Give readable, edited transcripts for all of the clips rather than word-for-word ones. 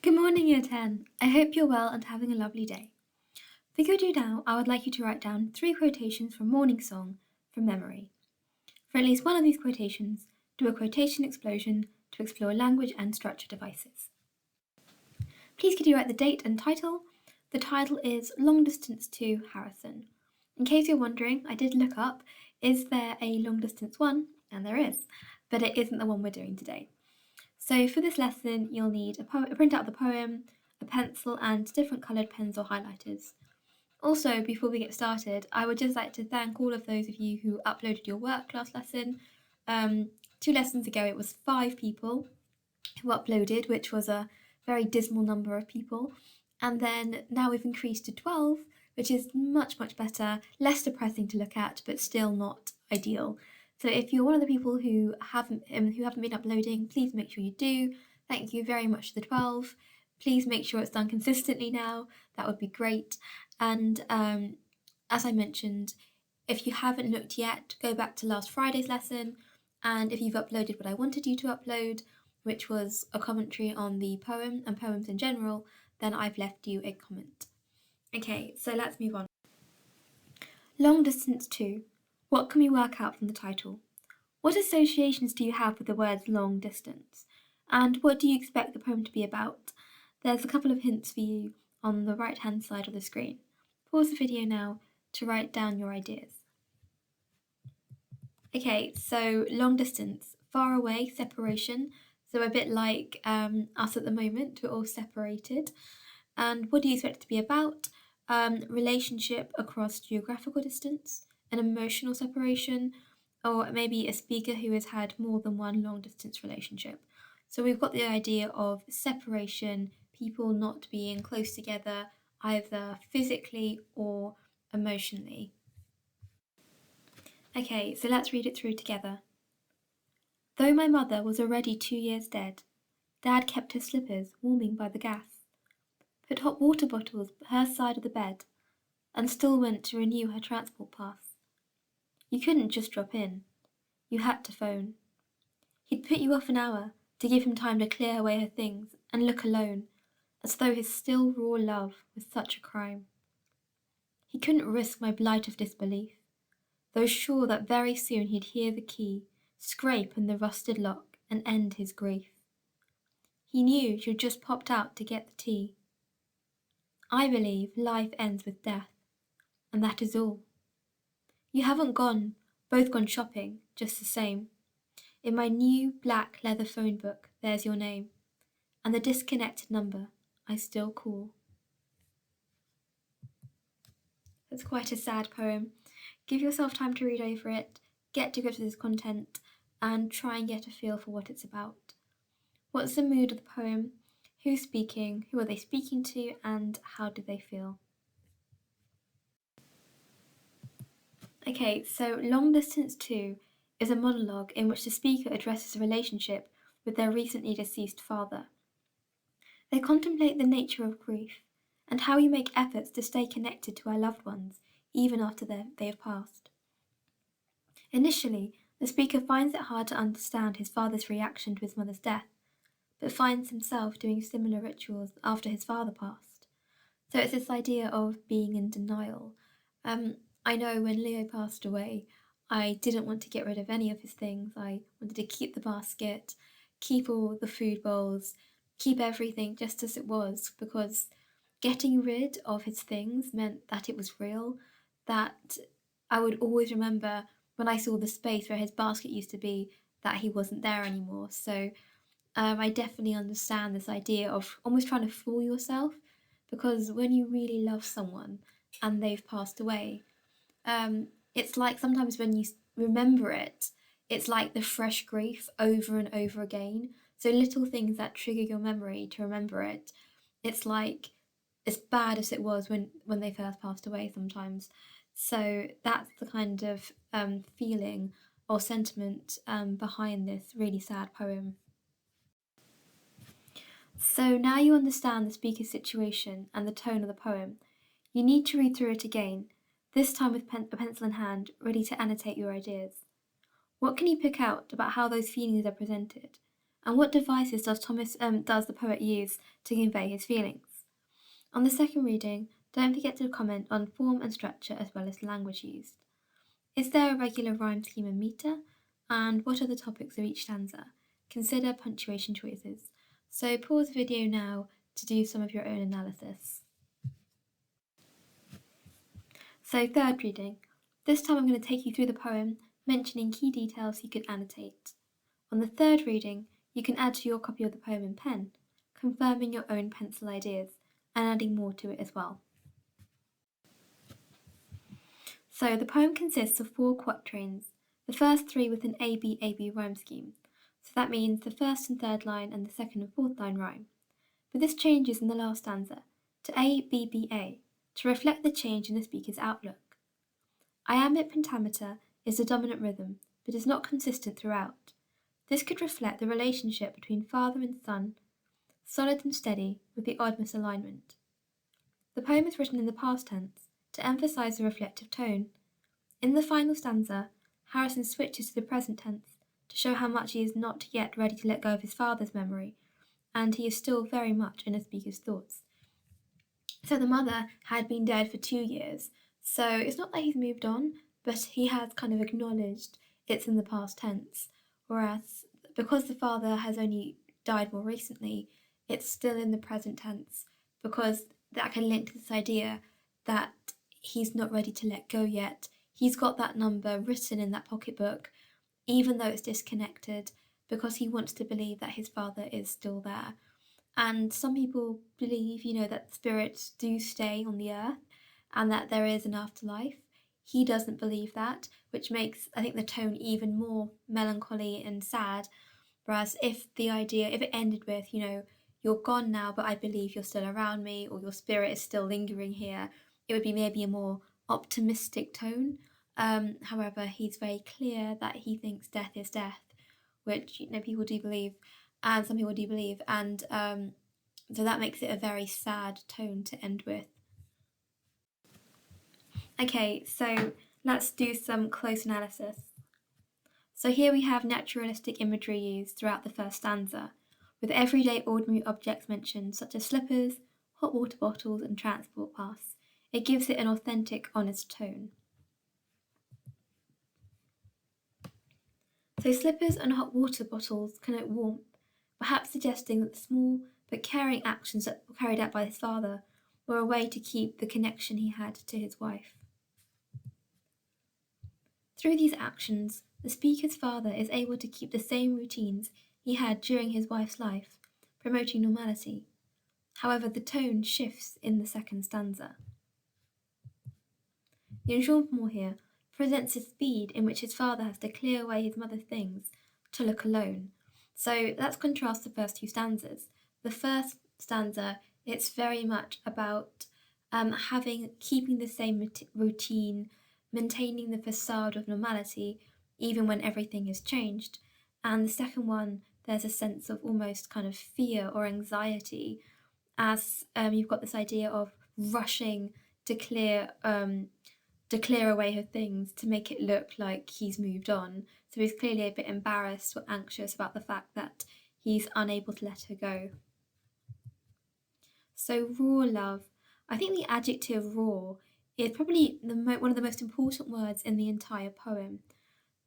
Good morning, Year 10. I hope you're well and having a lovely day. For your do now, I would like you to write down 3 quotations from Morning Song from memory. For at least one of these quotations, do a quotation explosion to explore language and structure devices. Please could you write the date and title? The title is Long Distance to Harrison. In case you're wondering, I did look up, is there a long distance one? And there is, but it isn't the one we're doing today. So for this lesson, you'll need a printout of the poem, a pencil, and different coloured pens or highlighters. Also, before we get started, I would just like to thank all of those of you who uploaded your work last lesson. 2 lessons ago, it was 5 people who uploaded, which was a very dismal number of people. And then now we've increased to 12, which is much, much better, less depressing to look at, but still not ideal. So if you're one of the people who haven't been uploading, please make sure you do. Thank you very much to the 12. Please make sure it's done consistently now. That would be great. And as I mentioned, if you haven't looked yet, go back to last Friday's lesson. And if you've uploaded what I wanted you to upload, which was a commentary on the poem and poems in general, then I've left you a comment. Okay, so let's move on. Long Distance 2. What can we work out from the title? What associations do you have with the words long distance? And what do you expect the poem to be about? There's a couple of hints for you on the right hand side of the screen. Pause the video now to write down your ideas. Okay, so long distance, far away, separation. So a bit like us at the moment, we're all separated. And what do you expect it to be about? Relationship across geographical distance, an emotional separation, or maybe a speaker who has had more than one long distance relationship. So we've got the idea of separation, people not being close together, either physically or emotionally. Okay, so let's read it through together. Though my mother was already 2 years dead, Dad kept her slippers warming by the gas, put hot water bottles her side of the bed, and still went to renew her transport pass. You couldn't just drop in. You had to phone. He'd put you off an hour to give him time to clear away her things and look alone, as though his still raw love was such a crime. He couldn't risk my blight of disbelief, though sure that very soon he'd hear the key scrape in the rusted lock and end his grief. He knew you'd just popped out to get the tea. I believe life ends with death, and that is all. You haven't both gone shopping, just the same. In my new black leather phone book, there's your name, and the disconnected number I still call. That's quite a sad poem. Give yourself time to read over it, get to grips with its content, and try and get a feel for what it's about. What's the mood of the poem? Who's speaking? Who are they speaking to? And how do they feel? Okay, so Long Distance 2 is a monologue in which the speaker addresses a relationship with their recently deceased father. They contemplate the nature of grief and how we make efforts to stay connected to our loved ones even after they have passed. Initially, the speaker finds it hard to understand his father's reaction to his mother's death, but finds himself doing similar rituals after his father passed. So it's this idea of being in denial. I know when Leo passed away, I didn't want to get rid of any of his things. I wanted to keep the basket, keep all the food bowls, keep everything just as it was, because getting rid of his things meant that it was real, that I would always remember when I saw the space where his basket used to be that he wasn't there anymore. So I definitely understand this idea of almost trying to fool yourself, because when you really love someone and they've passed away, it's like sometimes when you remember it, it's like the fresh grief over and over again. So little things that trigger your memory to remember it, it's like as bad as it was when they first passed away sometimes. So that's the kind of feeling or sentiment behind this really sad poem. So now you understand the speaker's situation and the tone of the poem. You need to read through it again, this time with a pencil in hand, ready to annotate your ideas. What can you pick out about how those feelings are presented? And what devices does the poet use to convey his feelings? On the second reading, don't forget to comment on form and structure as well as language used. Is there a regular rhyme scheme and meter? And what are the topics of each stanza? Consider punctuation choices. So pause the video now to do some of your own analysis. So third reading. This time I'm going to take you through the poem, mentioning key details you could annotate. On the third reading, you can add to your copy of the poem in pen, confirming your own pencil ideas and adding more to it as well. So the poem consists of 4 quatrains, the first 3 with an A-B rhyme scheme. So that means the first and third line and the second and fourth line rhyme. But this changes in the last stanza to A to reflect the change in the speaker's outlook. Iambic pentameter is the dominant rhythm, but is not consistent throughout. This could reflect the relationship between father and son, solid and steady with the odd misalignment. The poem is written in the past tense to emphasize the reflective tone. In the final stanza, Harrison switches to the present tense to show how much he is not yet ready to let go of his father's memory, and he is still very much in the speaker's thoughts. So the mother had been dead for 2 years, so it's not that he's moved on, but he has kind of acknowledged it's in the past tense, whereas because the father has only died more recently, it's still in the present tense, because that can link to this idea that he's not ready to let go yet. He's got that number written in that pocketbook, even though it's disconnected, because he wants to believe that his father is still there. And some people believe, that spirits do stay on the earth and that there is an afterlife. He doesn't believe that, which makes, I think, the tone even more melancholy and sad. Whereas if it ended with, you're gone now, but I believe you're still around me, or your spirit is still lingering here, it would be maybe a more optimistic tone. However, he's very clear that he thinks death is death, which people do believe, and some people do believe, and so that makes it a very sad tone to end with. Okay, so let's do some close analysis. So here we have naturalistic imagery used throughout the first stanza, with everyday ordinary objects mentioned, such as slippers, hot water bottles, and transport pass. It gives it an authentic, honest tone. So slippers and hot water bottles connote warmth, perhaps suggesting that the small but caring actions that were carried out by his father were a way to keep the connection he had to his wife. Through these actions, the speaker's father is able to keep the same routines he had during his wife's life, promoting normality. However, the tone shifts in the second stanza. The enjambment here presents a speed in which his father has to clear away his mother's things to look alone. So let's contrast the first 2 stanzas. The first stanza, it's very much about keeping the same routine, maintaining the facade of normality, even when everything has changed. And the second one, there's a sense of almost kind of fear or anxiety, as you've got this idea of rushing to clear away her things to make it look like he's moved on. So he's clearly a bit embarrassed or anxious about the fact that he's unable to let her go. So raw love. I think the adjective raw is probably one of the most important words in the entire poem,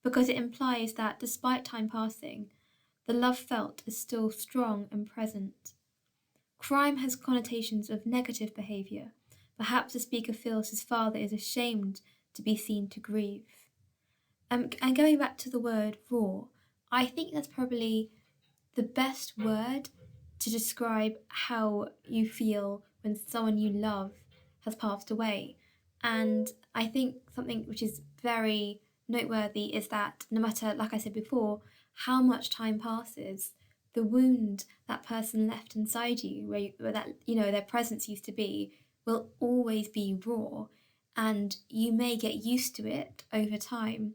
because it implies that despite time passing, the love felt is still strong and present. Crime has connotations of negative behaviour. Perhaps the speaker feels his father is ashamed to be seen to grieve. And going back to the word raw, I think that's probably the best word to describe how you feel when someone you love has passed away. And I think something which is very noteworthy is that no matter, like I said before, how much time passes, the wound that person left inside you, where that their presence used to be, will always be raw, and you may get used to it over time,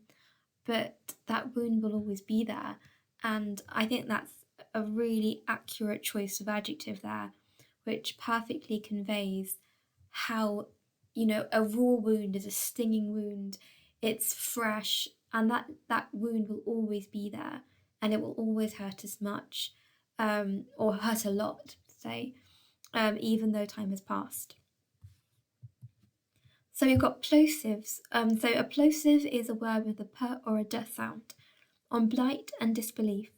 but that wound will always be there. And I think that's a really accurate choice of adjective there, which perfectly conveys how a raw wound is a stinging wound. It's fresh, and that wound will always be there. and it will always hurt as much, or hurt a lot, say, even though time has passed. So we've got plosives. So a plosive is a word with a p or a d sound, on blight and disbelief,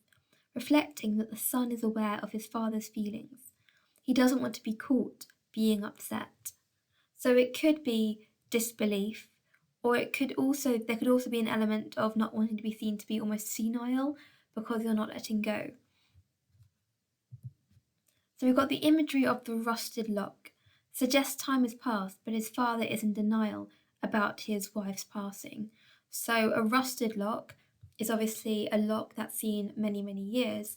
reflecting that the son is aware of his father's feelings. He doesn't want to be caught being upset. So it could be disbelief, or there could also be an element of not wanting to be seen to be almost senile because you're not letting go. So we've got the imagery of the rusted lock. Suggests time has passed, but his father is in denial about his wife's passing. So a rusted lock is obviously a lock that's seen many, many years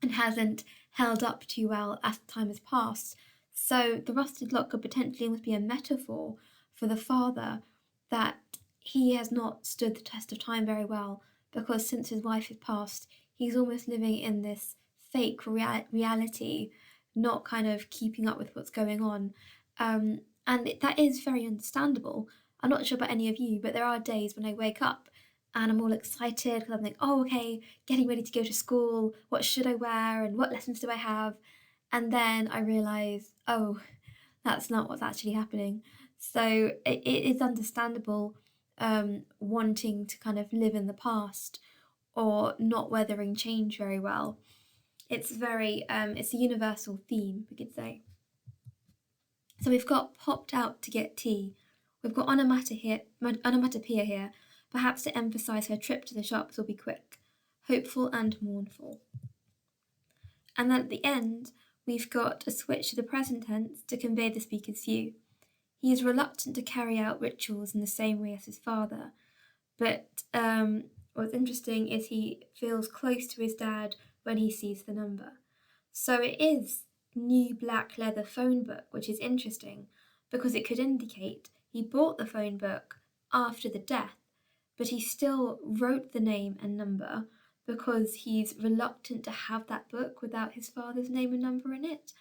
and hasn't held up too well as time has passed. So the rusted lock could potentially almost be a metaphor for the father, that he has not stood the test of time very well, because since his wife has passed, he's almost living in this fake reality, not kind of keeping up with what's going on. And that is very understandable. I'm not sure about any of you, but there are days when I wake up and I'm all excited because I'm like, oh, okay, getting ready to go to school. What should I wear and what lessons do I have? And then I realise, oh, that's not what's actually happening. So it is understandable, wanting to kind of live in the past or not weathering change very well. It's it's a universal theme, we could say. So we've got popped out to get tea. We've got onomatopoeia here, perhaps to emphasise her trip to the shops will be quick, hopeful and mournful. And then at the end, we've got a switch to the present tense to convey the speaker's view. He is reluctant to carry out rituals in the same way as his father, but what's interesting is he feels close to his dad when he sees the number. So it is new black leather phone book, which is interesting because it could indicate he bought the phone book after the death, but he still wrote the name and number because he's reluctant to have that book without his father's name and number in it,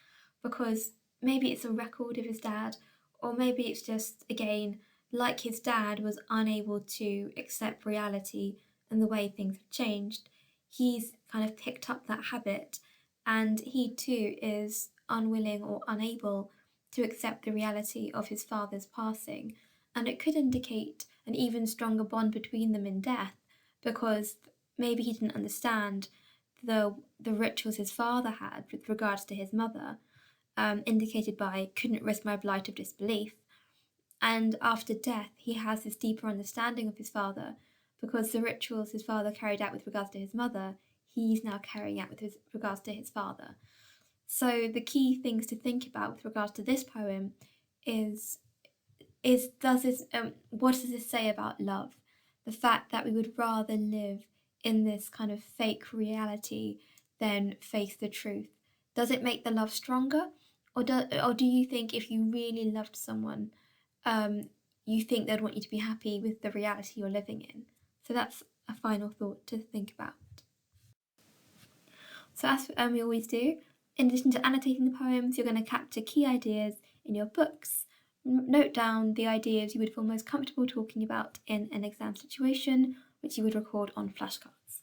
because maybe it's a record of his dad, or maybe it's just, again, like his dad was unable to accept reality and the way things have changed, he's kind of picked up that habit, and he too is unwilling or unable to accept the reality of his father's passing. And it could indicate an even stronger bond between them in death, because maybe he didn't understand the rituals his father had with regards to his mother, indicated by couldn't risk my blight of disbelief. And after death, he has this deeper understanding of his father, because the rituals his father carried out with regards to his mother, he's now carrying out with regards to his father. So the key things to think about with regards to this poem is what does this say about love? The fact that we would rather live in this kind of fake reality than face the truth. Does it make the love stronger, or do you think if you really loved someone, you think they'd want you to be happy with the reality you're living in? So that's a final thought to think about. So as we always do, in addition to annotating the poems, you're going to capture key ideas in your books. Note down the ideas you would feel most comfortable talking about in an exam situation, which you would record on flashcards.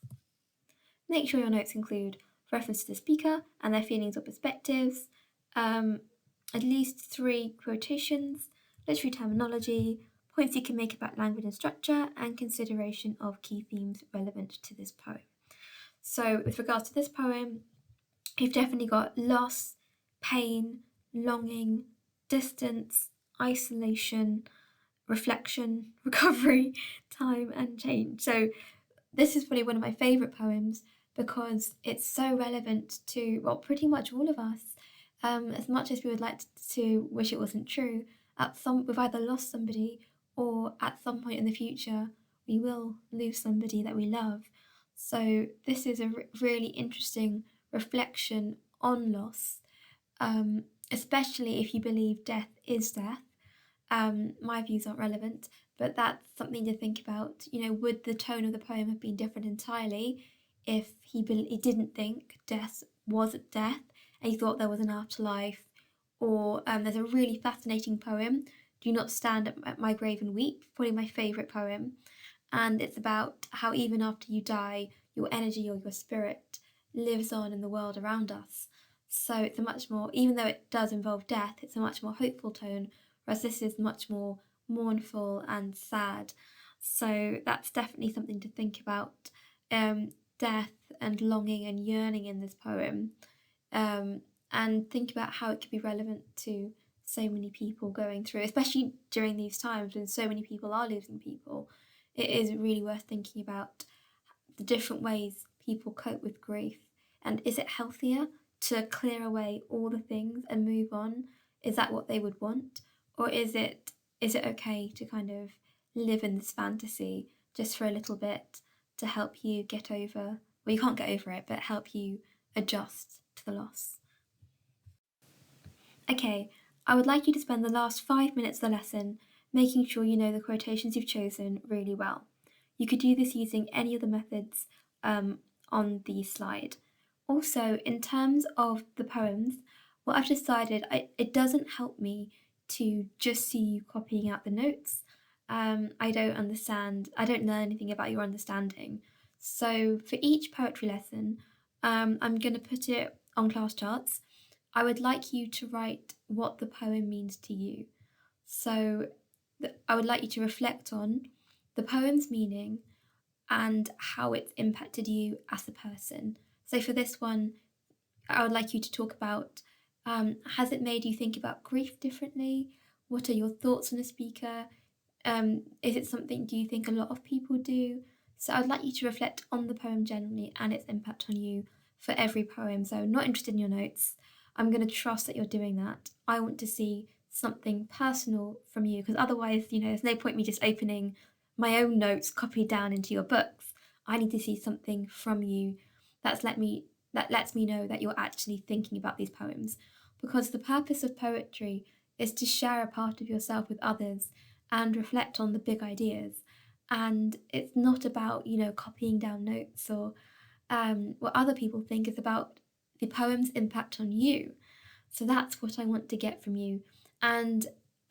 Make sure your notes include reference to the speaker and their feelings or perspectives, at least 3 quotations, literary terminology, points you can make about language and structure, and consideration of key themes relevant to this poem. So with regards to this poem, you've definitely got loss, pain, longing, distance, isolation, reflection, recovery, time, and change. So this is probably one of my favourite poems because it's so relevant to, well, pretty much all of us. As much as we would like to wish it wasn't true, we've either lost somebody, or at some point in the future we will lose somebody that we love. So this is a really interesting reflection on loss, especially if you believe death is death. My views aren't relevant, but that's something to think about. Would the tone of the poem have been different entirely if he didn't think death was death and he thought there was an afterlife? Or there's a really fascinating poem, Do Not Stand at My Grave and Weep, probably my favourite poem. And it's about how even after you die, your energy or your spirit lives on in the world around us. So it's a much more, even though it does involve death, it's a much more hopeful tone, whereas this is much more mournful and sad. So that's definitely something to think about. Death and longing and yearning in this poem, and think about how it could be relevant to so many people going through, especially during these times when so many people are losing people. It is really worth thinking about the different ways people cope with grief, and is it healthier to clear away all the things and move on? Is that what they would want, or is it okay to kind of live in this fantasy just for a little bit to help you get over, well, you can't get over it, but help you adjust to the loss? Okay, I would like you to spend the last 5 minutes of the lesson making sure you know the quotations you've chosen really well. You could do this using any of the methods on the slide. Also, in terms of the poems, what I've decided, it doesn't help me to just see you copying out the notes. I don't learn anything about your understanding. So for each poetry lesson, I'm going to put it on class charts. I would like you to write what the poem means to you. So I would like you to reflect on the poem's meaning and how it's impacted you as a person. So for this one, I would like you to talk about, has it made you think about grief differently? What are your thoughts on the speaker? Is it something do you think a lot of people do? So I'd like you to reflect on the poem generally and its impact on you for every poem. So not interested in your notes. I'm going to trust that you're doing that. I want to see something personal from you, because otherwise, there's no point me just opening my own notes copied down into your books. I need to see something from you that lets me know that you're actually thinking about these poems, because the purpose of poetry is to share a part of yourself with others and reflect on the big ideas. And it's not about, copying down notes or what other people think. It's about the poem's impact on you. So that's what I want to get from you. And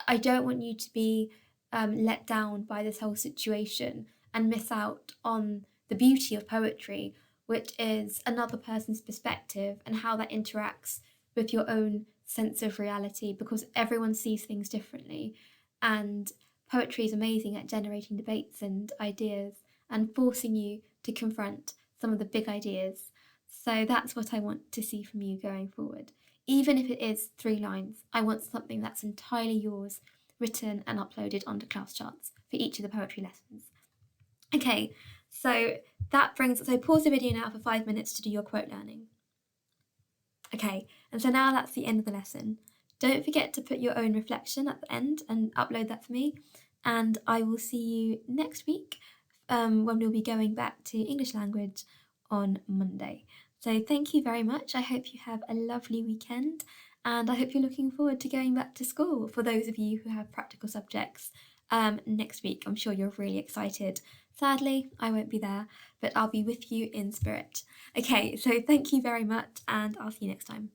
I don't want you to be let down by this whole situation and miss out on the beauty of poetry, which is another person's perspective and how that interacts with your own sense of reality, because everyone sees things differently. And poetry is amazing at generating debates and ideas and forcing you to confront some of the big ideas. So that's what I want to see from you going forward. Even if it is 3 lines, I want something that's entirely yours, written and uploaded onto class charts for each of the poetry lessons. Okay, so pause the video now for 5 minutes to do your quote learning. Okay, and so now that's the end of the lesson. Don't forget to put your own reflection at the end and upload that for me. And I will see you next week when we'll be going back to English language on Monday. So thank you very much. I hope you have a lovely weekend, and I hope you're looking forward to going back to school. For those of you who have practical subjects next week, I'm sure you're really excited. Sadly, I won't be there, but I'll be with you in spirit. Okay, so thank you very much, and I'll see you next time.